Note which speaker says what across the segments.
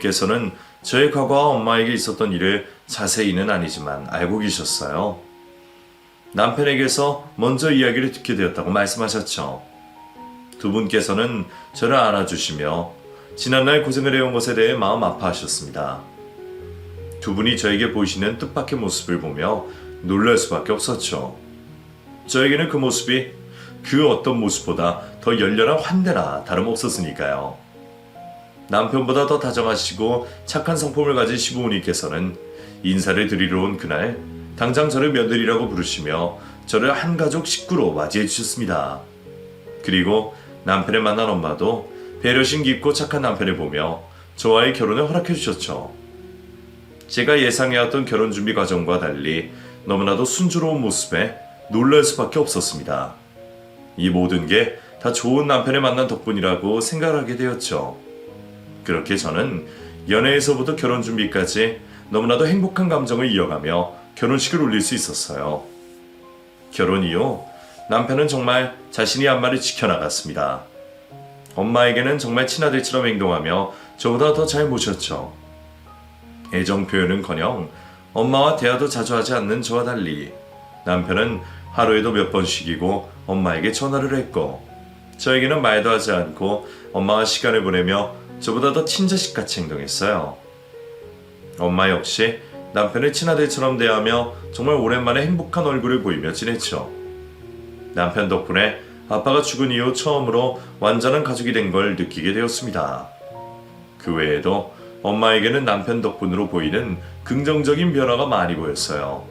Speaker 1: 시부모님께서는 저의 과거와 엄마에게 있었던 일을 자세히는 아니지만 알고 계셨어요. 남편에게서 먼저 이야기를 듣게 되었다고 말씀하셨죠. 두 분께서는 저를 안아주시며 지난날 고생을 해온 것에 대해 마음 아파하셨습니다. 두 분이 저에게 보이시는 뜻밖의 모습을 보며 놀랄 수밖에 없었죠. 저에게는 그 모습이 그 어떤 모습보다 더 열렬한 환대나 다름없었으니까요. 남편보다 더 다정하시고 착한 성품을 가진 시부모님께서는 인사를 드리러 온 그날 당장 저를 며느리라고 부르시며 저를 한 가족 식구로 맞이해 주셨습니다. 그리고 남편을 만난 엄마도 배려심 깊고 착한 남편을 보며 저와의 결혼을 허락해 주셨죠. 제가 예상해왔던 결혼 준비 과정과 달리 너무나도 순조로운 모습에 놀랄 수밖에 없었습니다. 이 모든 게 다 좋은 남편을 만난 덕분이라고 생각하게 되었죠. 그렇게 저는 연애에서부터 결혼 준비까지 너무나도 행복한 감정을 이어가며 결혼식을 올릴 수 있었어요. 결혼 이후 남편은 정말 자신이 한 말을 지켜나갔습니다. 엄마에게는 정말 친아들처럼 행동하며 저보다 더 잘 모셨죠. 애정 표현은커녕 엄마와 대화도 자주 하지 않는 저와 달리 남편은 하루에도 몇 번씩이고 엄마에게 전화를 했고 저에게는 말도 하지 않고 엄마와 시간을 보내며 저보다 더 친자식같이 행동했어요. 엄마 역시 남편을 친아들처럼 대하며 정말 오랜만에 행복한 얼굴을 보이며 지냈죠. 남편 덕분에 아빠가 죽은 이후 처음으로 완전한 가족이 된 걸 느끼게 되었습니다. 그 외에도 엄마에게는 남편 덕분으로 보이는 긍정적인 변화가 많이 보였어요.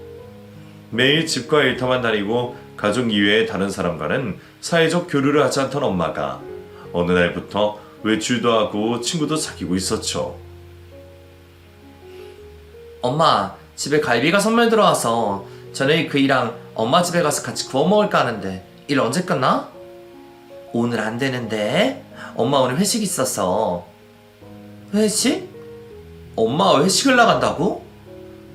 Speaker 1: 매일 집과 일터만 다니고 가족 이외의 다른 사람과는 사회적 교류를 하지 않던 엄마가 어느 날부터 외출도 하고 친구도 사귀고 있었죠.
Speaker 2: 엄마, 집에 갈비가 선물 들어와서 저녁에 그이랑 엄마 집에 가서 같이 구워 먹을까 하는데 일 언제 끝나? 오늘 안 되는데? 엄마 오늘 회식 있었어. 회식? 엄마가 회식을 나간다고?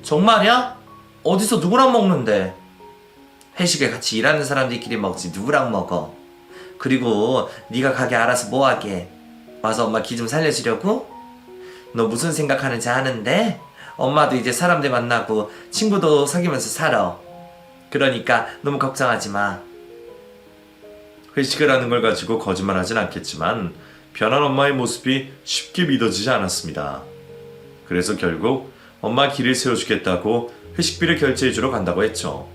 Speaker 2: 정말이야? 어디서 누구랑 먹는데? 회식을 같이 일하는 사람들끼리 먹지 누구랑 먹어? 그리고 네가 가게 알아서 뭐하게? 와서 엄마 기 좀 살려주려고? 너 무슨 생각하는지 아는데? 엄마도 이제 사람들 만나고 친구도 사귀면서 살아. 그러니까 너무 걱정하지 마.
Speaker 1: 회식을 하는 걸 가지고 거짓말하진 않겠지만 변한 엄마의 모습이 쉽게 믿어지지 않았습니다. 그래서 결국 엄마 길을 세워주겠다고 회식비를 결제해주러 간다고 했죠.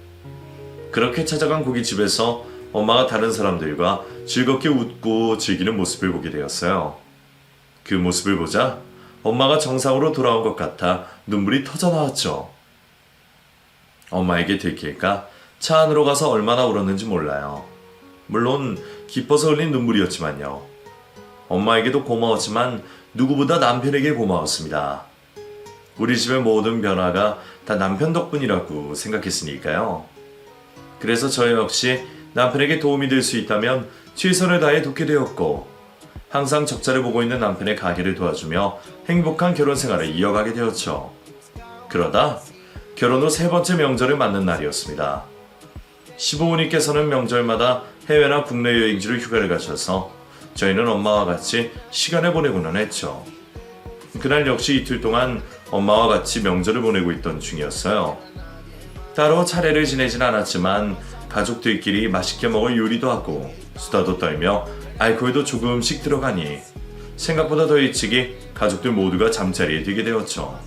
Speaker 1: 그렇게 찾아간 고깃집에서 엄마가 다른 사람들과 즐겁게 웃고 즐기는 모습을 보게 되었어요. 그 모습을 보자 엄마가 정상으로 돌아온 것 같아 눈물이 터져 나왔죠. 엄마에게 들킬까 차 안으로 가서 얼마나 울었는지 몰라요. 물론 기뻐서 흘린 눈물이었지만요. 엄마에게도 고마웠지만 누구보다 남편에게 고마웠습니다. 우리 집의 모든 변화가 다 남편 덕분이라고 생각했으니까요. 그래서 저 역시 남편에게 도움이 될 수 있다면 최선을 다해 돕게 되었고 항상 적자를 보고 있는 남편의 가게를 도와주며 행복한 결혼 생활을 이어가게 되었죠. 그러다 결혼 후 3번째 명절을 맞는 날이었습니다. 시부모님께서는 명절마다 해외나 국내 여행지로 휴가를 가셔서 저희는 엄마와 같이 시간을 보내고는 했죠. 그날 역시 이틀 동안 엄마와 같이 명절을 보내고 있던 중이었어요. 따로 차례를 지내진 않았지만 가족들끼리 맛있게 먹을 요리도 하고 수다도 떨며 알코올도 조금씩 들어가니 생각보다 더 일찍이 가족들 모두가 잠자리에 들게 되었죠.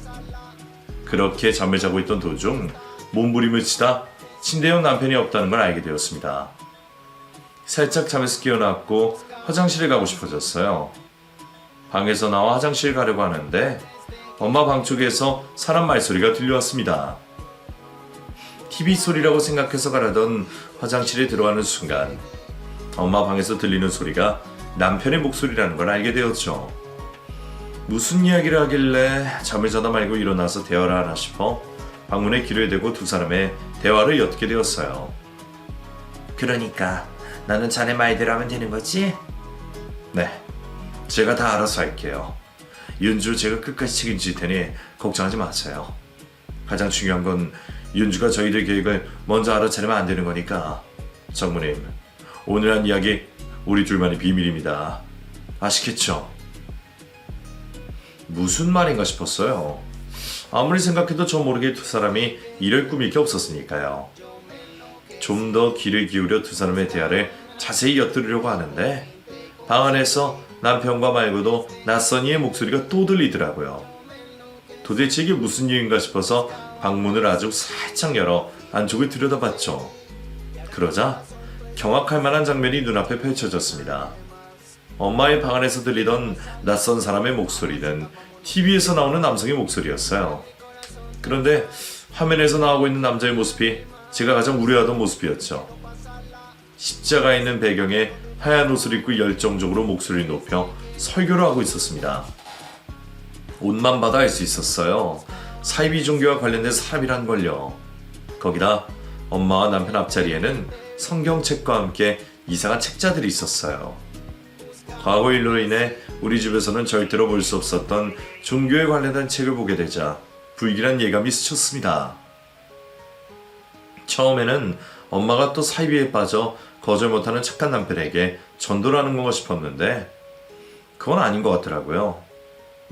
Speaker 1: 그렇게 잠을 자고 있던 도중 몸부림을 치다 침대에 남편이 없다는 걸 알게 되었습니다. 살짝 잠에서 깨어났고 화장실에 가고 싶어졌어요. 방에서 나와 화장실 가려고 하는데 엄마 방 쪽에서 사람 말소리가 들려왔습니다. TV 소리라고 생각해서 가려던 화장실에 들어가는 순간 엄마 방에서 들리는 소리가 남편의 목소리라는 걸 알게 되었죠. 무슨 이야기를 하길래 잠을 자다 말고 일어나서 대화를 하나 싶어 방문에 귀를 대고 두 사람의 대화를 엿게 되었어요.
Speaker 2: 그러니까 나는 자네 말대로 하면 되는 거지?
Speaker 1: 네, 제가 다 알아서 할게요. 윤주 제가 끝까지 책임질 테니 걱정하지 마세요. 가장 중요한 건 윤주가 저희들 계획을 먼저 알아차리면 안 되는 거니까. 장모님, 오늘 한 이야기 우리 둘만의 비밀입니다. 아시겠죠? 무슨 말인가 싶었어요. 아무리 생각해도 저 모르게 두 사람이 이를 꾸밀 게 없었으니까요. 좀 더 귀를 기울여 두 사람의 대화를 자세히 엿들으려고 하는데 방 안에서 남편과 말고도 낯선 이의 목소리가 또 들리더라고요. 도대체 이게 무슨 일인가 싶어서 방문을 아주 살짝 열어 안쪽을 들여다봤죠. 그러자 경악할 만한 장면이 눈앞에 펼쳐졌습니다. 엄마의 방 안에서 들리던 낯선 사람의 목소리는 TV에서 나오는 남성의 목소리였어요. 그런데 화면에서 나오고 있는 남자의 모습이 제가 가장 우려하던 모습이었죠. 십자가 있는 배경에 하얀 옷을 입고 열정적으로 목소리를 높여 설교를 하고 있었습니다. 옷만 봐도 알 수 있었어요. 사이비 종교와 관련된 사람이란 걸요. 거기다 엄마와 남편 앞자리에는 성경책과 함께 이상한 책자들이 있었어요. 과거 일로 인해 우리 집에서는 절대로 볼 수 없었던 종교에 관련된 책을 보게 되자 불길한 예감이 스쳤습니다. 처음에는 엄마가 또 사이비에 빠져 거절 못하는 착한 남편에게 전도를 하는 건가 싶었는데 그건 아닌 것 같더라고요.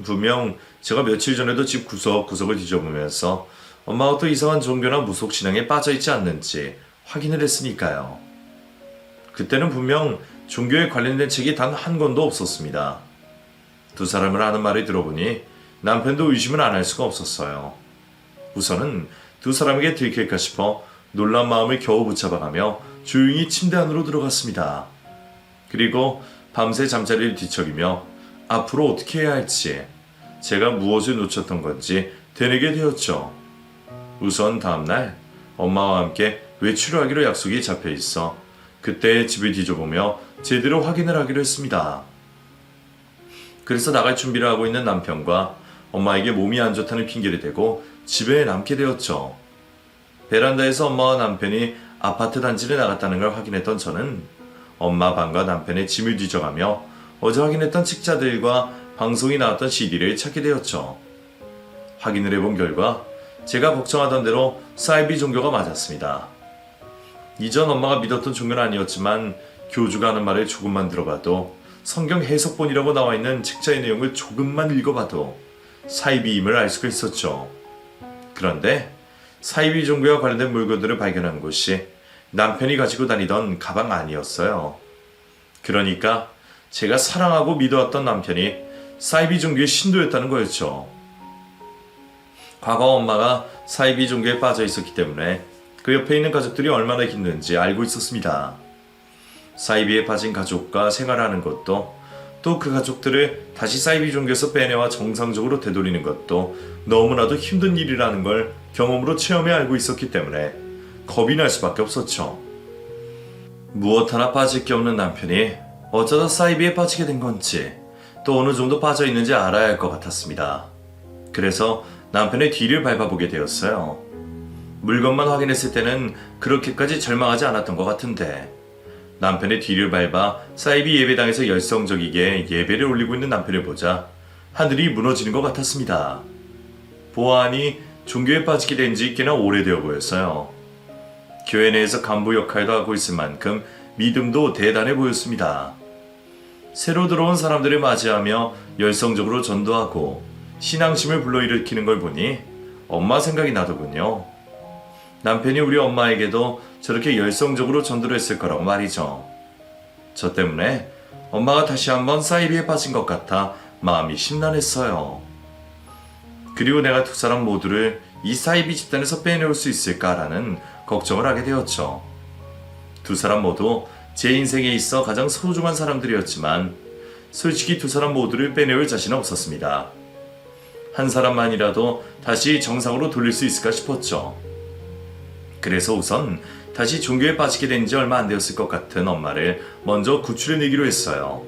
Speaker 1: 분명 제가 며칠 전에도 집 구석구석을 뒤져보면서 엄마가 또 이상한 종교나 무속신앙에 빠져있지 않는지 확인을 했으니까요. 그때는 분명 종교에 관련된 책이 단 한 권도 없었습니다. 두 사람을 하는 말을 들어보니 남편도 의심을 안 할 수가 없었어요. 우선은 두 사람에게 들킬까 싶어 놀란 마음을 겨우 붙잡아가며 조용히 침대 안으로 들어갔습니다. 그리고 밤새 잠자리를 뒤척이며 앞으로 어떻게 해야 할지, 제가 무엇을 놓쳤던 건지 되뇌게 되었죠. 우선 다음날 엄마와 함께 외출을 하기로 약속이 잡혀 있어 그때 집을 뒤져보며 제대로 확인을 하기로 했습니다. 그래서 나갈 준비를 하고 있는 남편과 엄마에게 몸이 안 좋다는 핑계를 대고 집에 남게 되었죠. 베란다에서 엄마와 남편이 아파트 단지를 나갔다는 걸 확인했던 저는 엄마 방과 남편의 짐을 뒤져가며 어제 확인했던 책자들과 방송이 나왔던 CD를 찾게 되었죠. 확인을 해본 결과 제가 걱정하던 대로 사이비 종교가 맞았습니다. 이전 엄마가 믿었던 종교는 아니었지만 교주가 하는 말을 조금만 들어봐도 성경 해석본이라고 나와 있는 책자의 내용을 조금만 읽어봐도 사이비임을 알 수가 있었죠. 그런데 사이비 종교와 관련된 물건들을 발견한 곳이 남편이 가지고 다니던 가방 안이었어요. 그러니까 제가 사랑하고 믿어왔던 남편이 사이비 종교의 신도였다는 거였죠. 과거 엄마가 사이비 종교에 빠져 있었기 때문에 그 옆에 있는 가족들이 얼마나 힘든지 알고 있었습니다. 사이비에 빠진 가족과 생활하는 것도, 또 그 가족들을 다시 사이비 종교에서 빼내와 정상적으로 되돌리는 것도 너무나도 힘든 일이라는 걸 경험으로 체험해 알고 있었기 때문에 겁이 날 수밖에 없었죠. 무엇 하나 빠질 게 없는 남편이 어쩌다 사이비에 빠지게 된 건지, 또 어느 정도 빠져 있는지 알아야 할 것 같았습니다. 그래서 남편의 뒤를 밟아보게 되었어요. 물건만 확인했을 때는 그렇게까지 절망하지 않았던 것 같은데 남편의 뒤를 밟아 사이비 예배당에서 열성적이게 예배를 올리고 있는 남편을 보자 하늘이 무너지는 것 같았습니다. 보아하니 종교에 빠지게 된 지 꽤나 오래되어 보였어요. 교회 내에서 간부 역할도 하고 있을 만큼 믿음도 대단해 보였습니다. 새로 들어온 사람들을 맞이하며 열성적으로 전도하고 신앙심을 불러일으키는 걸 보니 엄마 생각이 나더군요. 남편이 우리 엄마에게도 저렇게 열성적으로 전도를 했을 거라고 말이죠. 저 때문에 엄마가 다시 한번 사이비에 빠진 것 같아 마음이 심란했어요. 그리고 내가 두 사람 모두를 이 사이비 집단에서 빼내올 수 있을까라는 걱정을 하게 되었죠. 두 사람 모두 제 인생에 있어 가장 소중한 사람들이었지만 솔직히 두 사람 모두를 빼내올 자신은 없었습니다. 한 사람만이라도 다시 정상으로 돌릴 수 있을까 싶었죠. 그래서 우선 다시 종교에 빠지게 된 지 얼마 안 되었을 것 같은 엄마를 먼저 구출해내기로 했어요.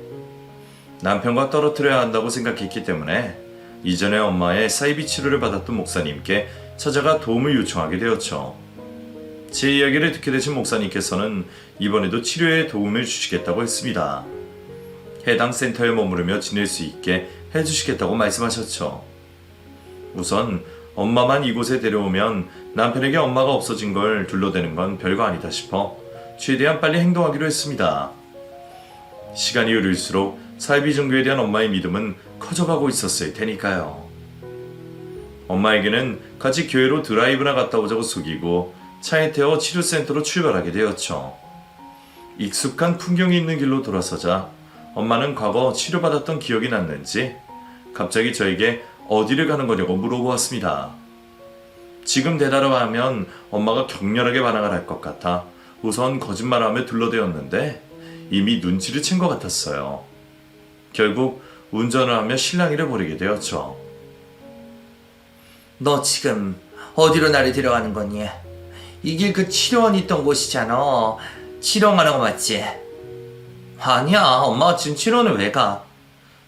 Speaker 1: 남편과 떨어뜨려야 한다고 생각했기 때문에 이전에 엄마의 사이비 치료를 받았던 목사님께 찾아가 도움을 요청하게 되었죠. 제 이야기를 듣게 되신 목사님께서는 이번에도 치료에 도움을 주시겠다고 했습니다. 해당 센터에 머무르며 지낼 수 있게 해주시겠다고 말씀하셨죠. 우선 엄마만 이곳에 데려오면 남편에게 엄마가 없어진 걸 둘러대는 건 별거 아니다 싶어 최대한 빨리 행동하기로 했습니다. 시간이 흐를수록 사이비 종교에 대한 엄마의 믿음은 커져가고 있었을 테니까요. 엄마에게는 같이 교회로 드라이브나 갔다 오자고 속이고 차에 태워 치료센터로 출발하게 되었죠. 익숙한 풍경이 있는 길로 돌아서자 엄마는 과거 치료받았던 기억이 났는지 갑자기 저에게 어디를 가는 거냐고 물어보았습니다. 지금 대답을 하면 엄마가 격렬하게 반항을 할 것 같아 우선 거짓말하며 둘러대었는데 이미 눈치를 챈 것 같았어요. 결국 운전을 하며 실랑이를 벌이게 되었죠.
Speaker 2: 너 지금 어디로 나를 데려가는 거니? 이 길 그 치료원 있던 곳이잖아. 치료하는 거 맞지? 아니야, 엄마가 지금 치료원을 왜 가?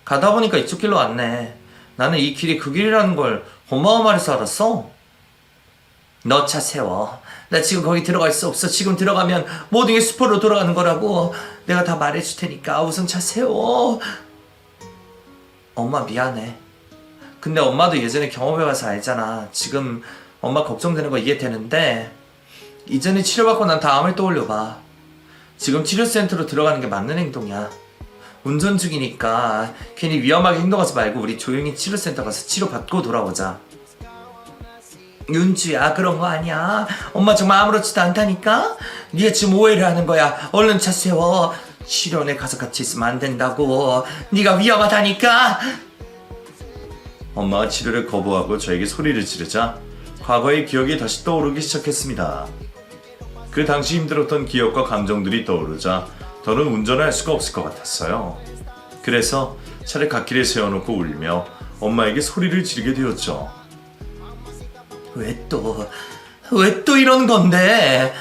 Speaker 2: 가다 보니까 이쪽 길로 왔네. 나는 이 길이 그 길이라는 걸 엄마가 말해서 알았어. 너 차 세워. 나 지금 거기 들어갈 수 없어. 지금 들어가면 모든 게 수포로 돌아가는 거라고. 내가 다 말해줄 테니까 우선 차 세워. 엄마 미안해. 근데 엄마도 예전에 경험해봐서 알잖아. 지금 엄마 걱정되는 거 이해되는데 이전에 치료받고 난 다음을 떠올려봐. 지금 치료센터로 들어가는 게 맞는 행동이야. 운전 중이니까 괜히 위험하게 행동하지 말고 우리 조용히 치료센터 가서 치료받고 돌아오자. 윤주야, 그런 거 아니야. 엄마 정말 아무렇지도 않다니까. 네가 지금 오해를 하는 거야. 얼른 차 세워. 치료원에 가서 같이 있으면 안 된다고. 네가 위험하다니까.
Speaker 1: 엄마가 치료를 거부하고 저에게 소리를 지르자 과거의 기억이 다시 떠오르기 시작했습니다. 그 당시 힘들었던 기억과 감정들이 떠오르자 더는 운전을 할 수가 없을 것 같았어요. 그래서 차를 갓길에 세워놓고 울며 엄마에게 소리를 지르게 되었죠.
Speaker 2: 왜 또 이런 건데?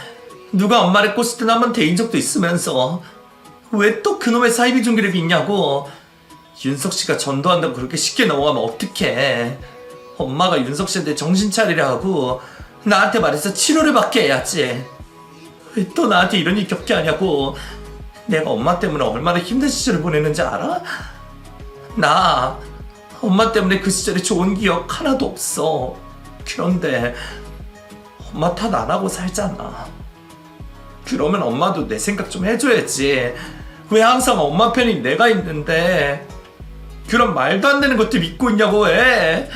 Speaker 2: 누가 엄마를 꼬시든 한번 데인 적도 있으면서 왜 또 그놈의 사이비 종교를 믿냐고. 윤석 씨가 전도한다고 그렇게 쉽게 넘어가면 어떡해. 엄마가 윤석 씨한테 정신 차리라고 나한테 말해서 치료를 받게 해야지. 왜 또 나한테 이런 일 겪게 하냐고. 내가 엄마 때문에 얼마나 힘든 시절을 보내는지 알아? 나 엄마 때문에 그 시절에 좋은 기억 하나도 없어. 그런데 엄마 탓 안 하고 살잖아. 그러면 엄마도 내 생각 좀 해줘야지. 왜 항상 엄마 편이 내가 있는데 그런 말도 안 되는 것들 믿고 있냐고. 왜?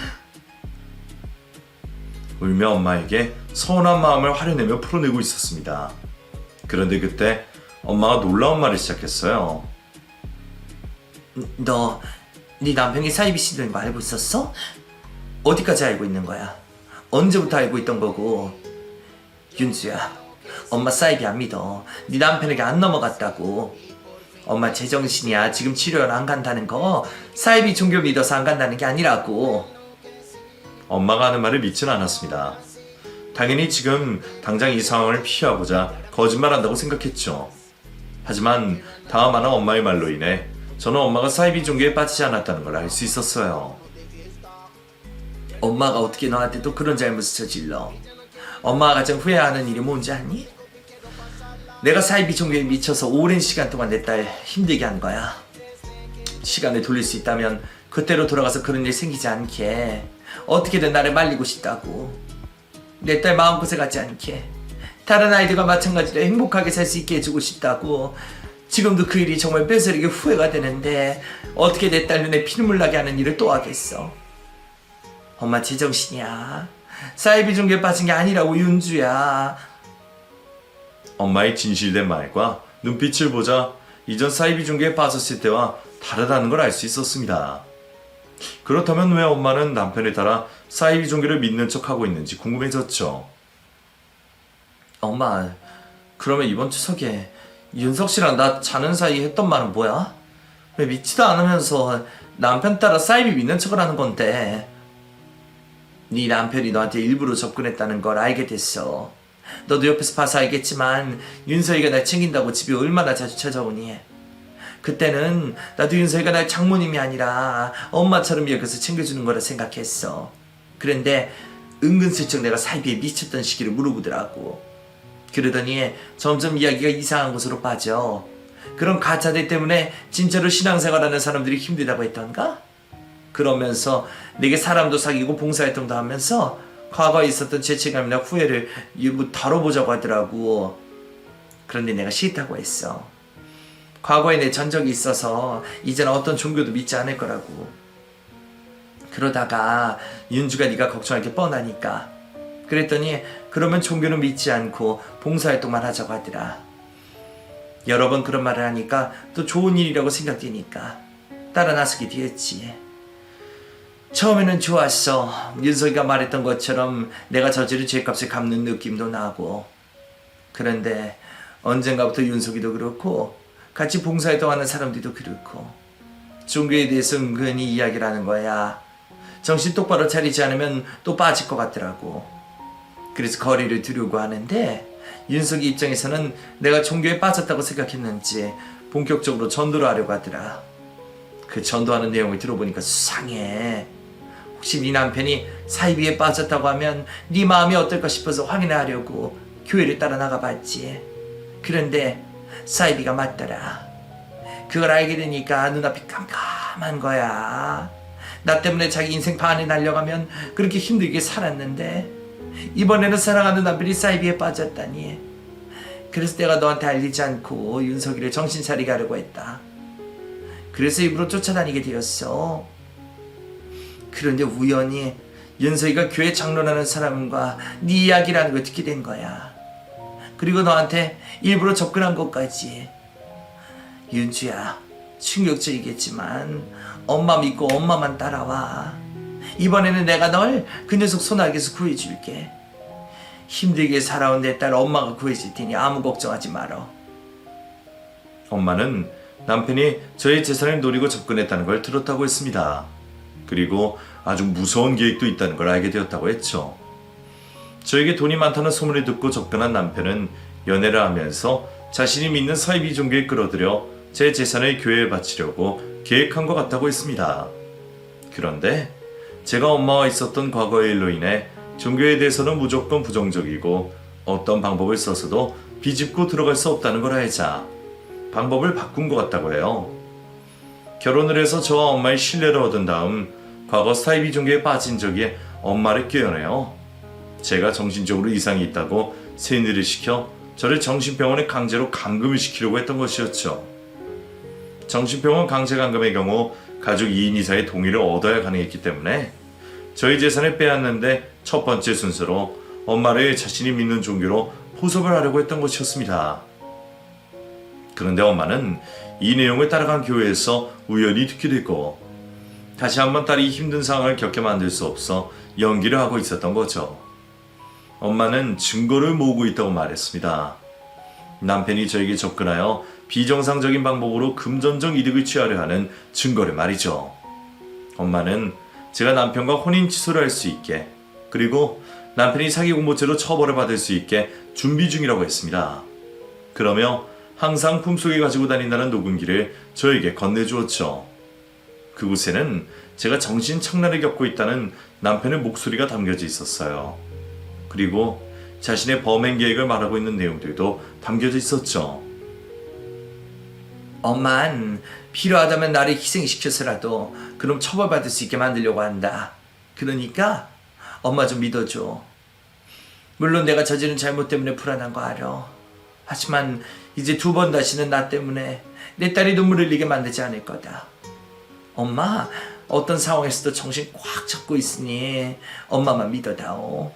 Speaker 1: 울며 엄마에게 서운한 마음을 화려내며 풀어내고 있었습니다. 그런데 그때 엄마가 놀라운 말을 시작했어요.
Speaker 2: 너 네 남편이 사이비 씨인 거 알고 있었어? 어디까지 알고 있는 거야? 언제부터 알고 있던 거고? 윤주야, 엄마 사이비 안 믿어. 네 남편에게 안 넘어갔다고. 엄마 제정신이야. 지금 치료를 안 간다는 거 사이비 종교 믿어서 안 간다는 게 아니라고.
Speaker 1: 엄마가 하는 말을 믿지는 않았습니다. 당연히 지금 당장 이 상황을 피하고자 거짓말한다고 생각했죠. 하지만 다음 하나 엄마의 말로 인해 저는 엄마가 사이비 종교에 빠지지 않았다는 걸 알 수 있었어요.
Speaker 2: 엄마가 어떻게 너한테 또 그런 잘못을 저질러? 엄마가 가장 후회하는 일이 뭔지 아니? 내가 사이비 종교에 미쳐서 오랜 시간 동안 내 딸 힘들게 한 거야. 시간을 돌릴 수 있다면 그때로 돌아가서 그런 일 생기지 않게 어떻게든 나를 말리고 싶다고. 내 딸 마음고생하지 않게 다른 아이들과 마찬가지로 행복하게 살 수 있게 해주고 싶다고. 지금도 그 일이 정말 뼈저리게 후회가 되는데 어떻게 내 딸 눈에 피눈물 나게 하는 일을 또 하겠어. 엄마 제정신이야. 사이비 종교에 빠진 게 아니라고 윤주야.
Speaker 1: 엄마의 진실된 말과 눈빛을 보자 이전 사이비 종교에 빠졌을 때와 다르다는 걸 알 수 있었습니다. 그렇다면 왜 엄마는 남편에 따라 사이비 종교를 믿는 척하고 있는지 궁금해졌죠.
Speaker 2: 엄마, 그러면 이번 추석에 윤석 씨랑 나 자는 사이 했던 말은 뭐야? 왜 믿지도 않으면서 남편 따라 사이비 믿는 척을 하는 건데? 네 남편이 너한테 일부러 접근했다는 걸 알게 됐어. 너도 옆에서 봐서 알겠지만 윤서이가 날 챙긴다고 집에 얼마나 자주 찾아오니. 그때는 나도 윤서이가 날 장모님이 아니라 엄마처럼 여겨서 챙겨주는 거라 생각했어. 그런데 은근슬쩍 내가 사이비에 미쳤던 시기를 물어보더라고. 그러더니 점점 이야기가 이상한 곳으로 빠져. 그런 가짜들 때문에 진짜로 신앙생활하는 사람들이 힘들다고 했던가? 그러면서 내게 사람도 사귀고 봉사활동도 하면서 과거에 있었던 죄책감이나 후회를 일부 다뤄보자고 하더라고. 그런데 내가 싫다고 했어. 과거에 내 전적이 있어서 이제는 어떤 종교도 믿지 않을 거라고. 그러다가 윤주가 네가 걱정할 게 뻔하니까. 그랬더니 그러면 종교는 믿지 않고 봉사활동만 하자고 하더라. 여러 번 그런 말을 하니까 또 좋은 일이라고 생각되니까 따라 나서게 되었지. 처음에는 좋았어. 윤석이가 말했던 것처럼 내가 저지른 죄값을 갚는 느낌도 나고. 그런데 언젠가부터 윤석이도 그렇고 같이 봉사활동하는 사람들도 그렇고 종교에 대해서 은근히 이야기를 하는 거야. 정신 똑바로 차리지 않으면 또 빠질 것 같더라고. 그래서 거리를 두려고 하는데 윤석이 입장에서는 내가 종교에 빠졌다고 생각했는지 본격적으로 전도를 하려고 하더라. 그 전도하는 내용을 들어보니까 수상해. 혹시 네 남편이 사이비에 빠졌다고 하면 네 마음이 어떨까 싶어서 확인하려고 교회를 따라 나가봤지. 그런데 사이비가 맞더라. 그걸 알게 되니까 눈앞이 깜깜한 거야. 나 때문에 자기 인생 반이 날려가면 그렇게 힘들게 살았는데 이번에는 사랑하는 남편이 사이비에 빠졌다니. 그래서 내가 너한테 알리지 않고 윤석이를 정신 차리게 하려고 했다. 그래서 일부러 쫓아다니게 되었어. 그런데 우연히 윤석이가 교회 장로라는 사람과 네 이야기라는 걸 듣게 된 거야. 그리고 너한테 일부러 접근한 것까지. 윤주야, 충격적이겠지만 엄마 믿고 엄마만 따라와. 이번에는 내가 널 그 녀석 손아귀에서 구해줄게. 힘들게 살아온 내 딸 엄마가 구해줄 테니 아무 걱정하지 말어.
Speaker 1: 엄마는 남편이 저의 재산을 노리고 접근했다는 걸 들었다고 했습니다. 그리고 아주 무서운 계획도 있다는 걸 알게 되었다고 했죠. 저에게 돈이 많다는 소문을 듣고 접근한 남편은 연애를 하면서 자신이 믿는 사이비 종교에 끌어들여 제 재산을 교회에 바치려고 계획한 것 같다고 했습니다. 그런데 제가 엄마와 있었던 과거의 일로 인해 종교에 대해서는 무조건 부정적이고 어떤 방법을 써서도 비집고 들어갈 수 없다는 걸 알자 방법을 바꾼 것 같다고 해요. 결혼을 해서 저와 엄마의 신뢰를 얻은 다음 과거 사이비 종교에 빠진 적이 엄마를 깨어내요. 제가 정신적으로 이상이 있다고 세뇌를 시켜 저를 정신병원에 강제로 감금을 시키려고 했던 것이었죠. 정신병원 강제 감금의 경우 가족 2인 이상의 동의를 얻어야 가능했기 때문에 저희 재산을 빼앗는데 첫 번째 순서로 엄마를 자신이 믿는 종교로 포섭을 하려고 했던 것이었습니다. 그런데 엄마는 이 내용을 따라간 교회에서 우연히 듣게 됐고 다시 한번 딸이 힘든 상황을 겪게 만들 수 없어 연기를 하고 있었던 거죠. 엄마는 증거를 모으고 있다고 말했습니다. 남편이 저에게 접근하여 비정상적인 방법으로 금전적 이득을 취하려 하는 증거를 말이죠. 엄마는 제가 남편과 혼인 취소를 할 수 있게 그리고 남편이 사기 공모죄로 처벌을 받을 수 있게 준비 중이라고 했습니다. 그러며 항상 품속에 가지고 다닌다는 녹음기를 저에게 건네주었죠. 그곳에는 제가 정신착란을 겪고 있다는 남편의 목소리가 담겨져 있었어요. 그리고 자신의 범행 계획을 말하고 있는 내용들도 담겨져 있었죠.
Speaker 2: 엄만 필요하다면 나를 희생시켜서라도 그럼 처벌받을 수 있게 만들려고 한다. 그러니까 엄마 좀 믿어줘. 물론 내가 저지른 잘못 때문에 불안한 거 알아. 하지만 이제 2번 다시는 나 때문에 내 딸이 눈물 흘리게 만들지 않을 거다. 엄마 어떤 상황에서도 정신 꽉 잡고 있으니 엄마만 믿어다오.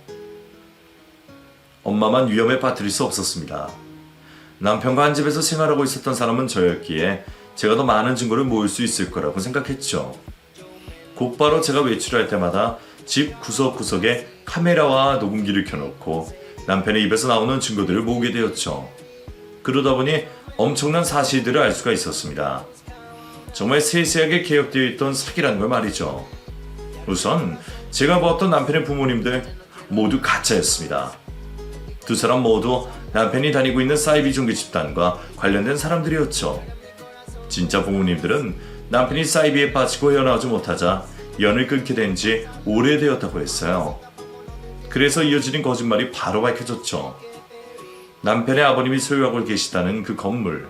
Speaker 1: 엄마만 위험에 빠뜨릴 수 없었습니다. 남편과 한 집에서 생활하고 있었던 사람은 저였기에 제가 더 많은 증거를 모을 수 있을 거라고 생각했죠. 곧바로 제가 외출할 때마다 집 구석구석에 카메라와 녹음기를 켜놓고 남편의 입에서 나오는 증거들을 모으게 되었죠. 그러다 보니 엄청난 사실들을 알 수가 있었습니다. 정말 세세하게 개혁되어 있던 사기라는 걸 말이죠. 우선 제가 보았던 남편의 부모님들 모두 가짜였습니다. 두 사람 모두 남편이 다니고 있는 사이비 종교 집단과 관련된 사람들이었죠. 진짜 부모님들은 남편이 사이비에 빠지고 헤어나오지 못하자 연을 끊게 된 지 오래되었다고 했어요. 그래서 이어지는 거짓말이 바로 밝혀졌죠. 남편의 아버님이 소유하고 계시다는 그 건물.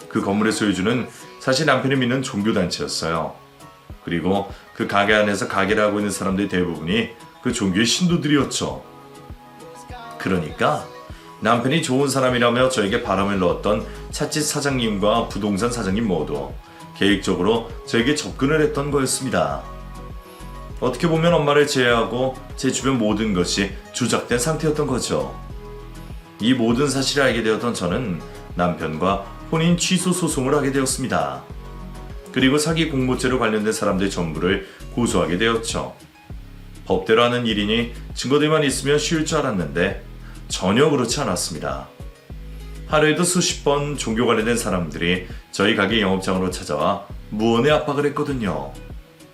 Speaker 1: 그 건물의 소유주는 사실 남편이 믿는 종교단체였어요. 그리고 그 가게 안에서 가게를 하고 있는 사람들 대부분이 그 종교의 신도들이었죠. 그러니까 남편이 좋은 사람이라며 저에게 바람을 넣었던 찻집 사장님과 부동산 사장님 모두 계획적으로 저에게 접근을 했던 거였습니다. 어떻게 보면 엄마를 제외하고 제 주변 모든 것이 조작된 상태였던 거죠. 이 모든 사실을 알게 되었던 저는 남편과 혼인 취소 소송을 하게 되었습니다. 그리고 사기 공모죄로 관련된 사람들 전부를 고소하게 되었죠. 법대로 하는 일이니 증거들만 있으면 쉬울 줄 알았는데 전혀 그렇지 않았습니다. 하루에도 수십 번 종교 관련된 사람들이 저희 가게 영업장으로 찾아와 무언의 압박을 했거든요.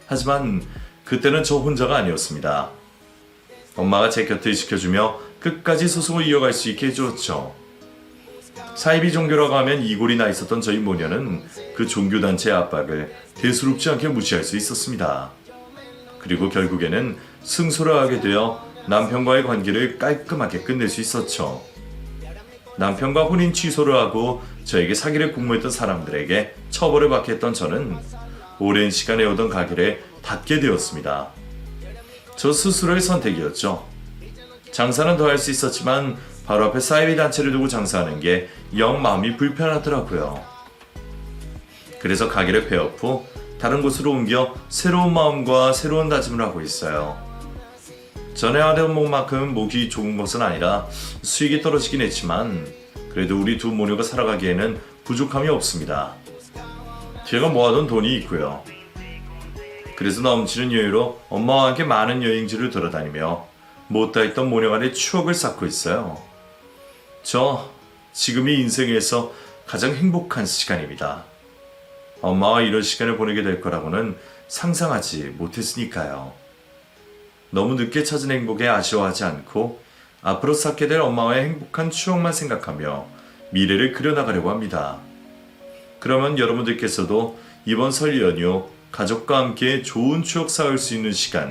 Speaker 1: 하지만 그때는 저 혼자가 아니었습니다. 엄마가 제 곁을 지켜주며 끝까지 소송을 이어갈 수 있게 해주었죠. 사이비 종교라고 하면 이골이 나 있었던 저희 모녀는 그 종교단체의 압박을 대수롭지 않게 무시할 수 있었습니다. 그리고 결국에는 승소를 하게 되어 남편과의 관계를 깔끔하게 끝낼 수 있었죠. 남편과 혼인 취소를 하고 저에게 사기를 공모했던 사람들에게 처벌을 받게 했던 저는 오랜 시간 해오던 가게를 닫게 되었습니다. 저 스스로의 선택이었죠. 장사는 더 할 수 있었지만 바로 앞에 사이비 단체를 두고 장사하는 게 영 마음이 불편하더라고요. 그래서 가게를 폐업 후 다른 곳으로 옮겨 새로운 마음과 새로운 다짐을 하고 있어요. 전에 하던 목만큼 목이 좋은 것은 아니라 수익이 떨어지긴 했지만 그래도 우리 두 모녀가 살아가기에는 부족함이 없습니다. 제가 모아둔 돈이 있고요. 그래서 넘치는 여유로 엄마와 함께 많은 여행지를 돌아다니며 못다 했던 모녀 간의 추억을 쌓고 있어요. 지금이 인생에서 가장 행복한 시간입니다. 엄마와 이런 시간을 보내게 될 거라고는 상상하지 못했으니까요. 너무 늦게 찾은 행복에 아쉬워하지 않고 앞으로 쌓게 될 엄마와의 행복한 추억만 생각하며 미래를 그려나가려고 합니다. 그러면 여러분들께서도 이번 설 연휴 가족과 함께 좋은 추억 쌓을 수 있는 시간